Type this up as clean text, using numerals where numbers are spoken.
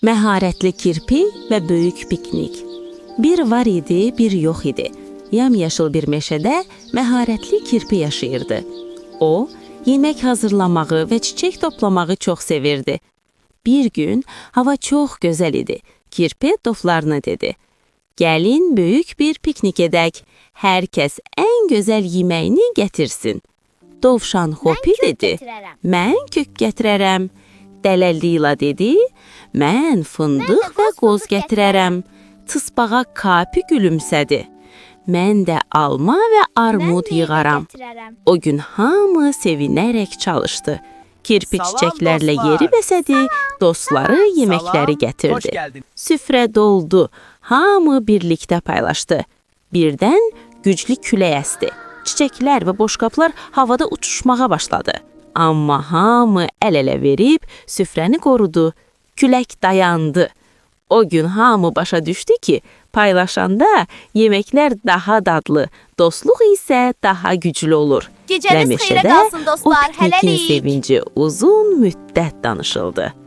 Məharətli kirpi və böyük piknik. Bir var idi, bir yox idi. Yamyaşıl bir meşədə məharətli kirpi yaşayırdı. O, yemək hazırlamağı və çiçək toplamağı çox sevirdi. Bir gün hava çox gözəl idi. Kirpi dostlarına dedi: "Gəlin böyük bir piknik edək. Hər kəs ən gözəl yeməyini gətirsin." Dovşan Hopi dedi: "Mən kök gətirərəm." Dələ Lila dedi: "Mən fındıq və qoz gətirərəm." Tısbağa Kapi gülümsədi: "Mən də alma və armud yığaram." O gün hamı sevinərək çalışdı. Kirpi çiçəklərlə yeri bəsədi, dostları yeməkləri gətirdi. Süfrə doldu, hamı birlikdə paylaşdı. Birdən güclü külək əsdi. Çiçəklər və boşqablar havada uçuşmağa başladı. Amma hamı əl-ələ verib süfrəni qorudu. Külək dayandı. O gün hamı başa düşdü ki, paylaşanda yeməklər daha dadlı, dostluq isə daha güclü olur. Gecəniz xeyrə qalsın dostlar, o piknikin hələlik. sevinci uzun müddət danışıldı.